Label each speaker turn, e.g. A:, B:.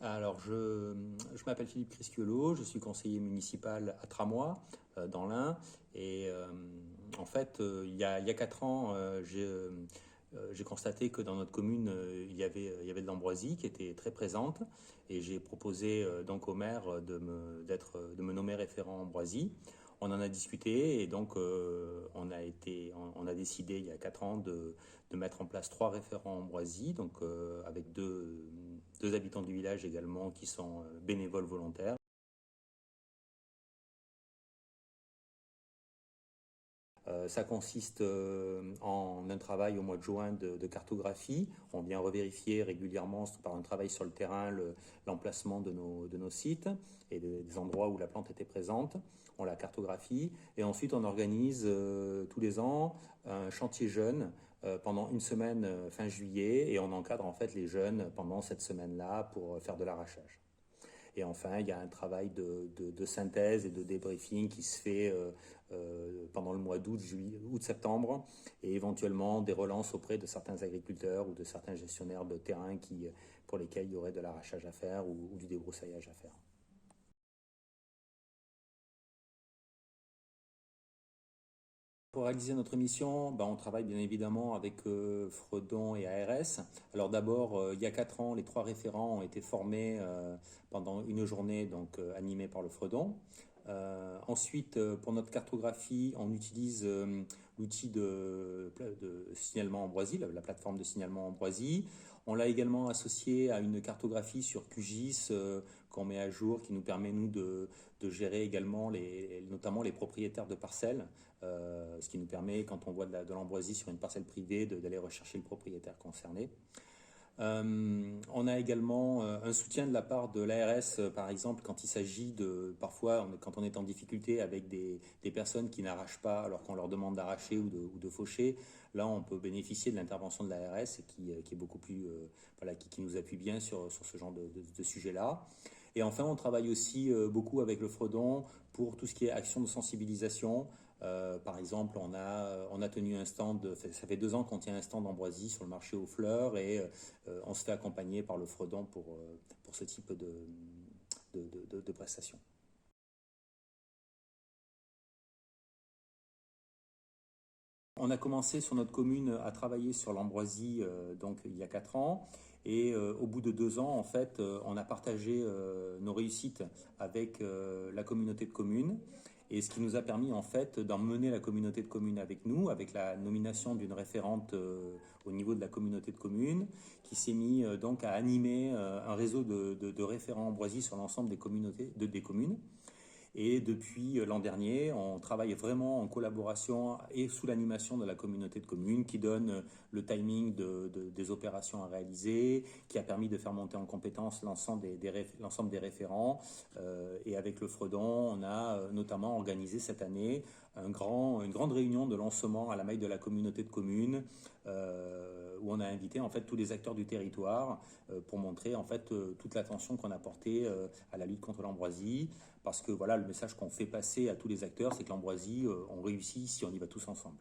A: Alors, je m'appelle Philippe Crisciolo, je suis conseiller municipal à Tramois, dans l'Ain. Et en fait, il y a 4 ans, j'ai constaté que dans notre commune, il y avait de l'ambroisie qui était très présente. Et j'ai proposé donc au maire de me nommer référent ambroisie. On en a discuté et donc on a décidé il y a 4 ans de mettre en place 3 référents ambroisie, donc avec deux habitants du village également qui sont bénévoles volontaires. Ça consiste en un travail au mois de juin de cartographie. On vient revérifier régulièrement par un travail sur le terrain l'emplacement de nos sites et des endroits où la plante était présente. On la cartographie et ensuite on organise tous les ans un chantier jeune pendant une semaine fin juillet, et on encadre en fait les jeunes pendant cette semaine-là pour faire de l'arrachage. Et enfin, il y a un travail de synthèse et de débriefing qui se fait pendant le mois d'août, août-septembre, et éventuellement des relances auprès de certains agriculteurs ou de certains gestionnaires de terrain pour lesquels il y aurait de l'arrachage à faire ou du débroussaillage à faire. Pour réaliser notre mission, on travaille bien évidemment avec Fredon et ARS. Alors d'abord, il y a 4 ans, les 3 référents ont été formés pendant une journée, donc animée par le Fredon. Ensuite, pour notre cartographie, on utilise l'outil de signalement Ambroisie, la plateforme de signalement Ambroisie. On l'a également associé à une cartographie sur QGIS qu'on met à jour, qui nous permet, nous, de gérer également notamment les propriétaires de parcelles, ce qui nous permet, quand on voit de l'ambroisie sur une parcelle privée, d'aller rechercher le propriétaire concerné. On a également un soutien de la part de l'ARS, par exemple, quand il s'agit parfois, quand on est en difficulté avec des personnes qui n'arrachent pas alors qu'on leur demande d'arracher ou de faucher. Là, on peut bénéficier de l'intervention de l'ARS qui est beaucoup plus, voilà, qui nous appuie bien sur ce genre de sujet-là. Et enfin, on travaille aussi beaucoup avec le Fredon pour tout ce qui est action de sensibilisation. Par exemple, on a tenu un stand, ça fait 2 ans qu'on tient un stand d'ambroisie sur le marché aux fleurs, et on se fait accompagner par le Fredon pour ce type de prestations. On a commencé sur notre commune à travailler sur l'ambroisie donc il y a 4 ans, et au bout de 2 ans, en fait, on a partagé nos réussites avec la communauté de communes, et ce qui nous a permis en fait d'emmener la communauté de communes avec nous, avec la nomination d'une référente au niveau de la communauté de communes, qui s'est mis donc à animer un réseau de référents ambroisie sur l'ensemble des communautés, des communes. Et depuis l'an dernier, on travaille vraiment en collaboration et sous l'animation de la communauté de communes, qui donne le timing des opérations à réaliser, qui a permis de faire monter en compétence l'ensemble des référents. Et avec le Fredon, on a notamment organisé cette année une grande réunion de lancement à la maille de la communauté de communes, où on a invité en fait tous les acteurs du territoire pour montrer en fait toute l'attention qu'on a portée à la lutte contre l'ambroisie. Parce que voilà, le message qu'on fait passer à tous les acteurs, c'est que l'ambroisie, on réussit si on y va tous ensemble.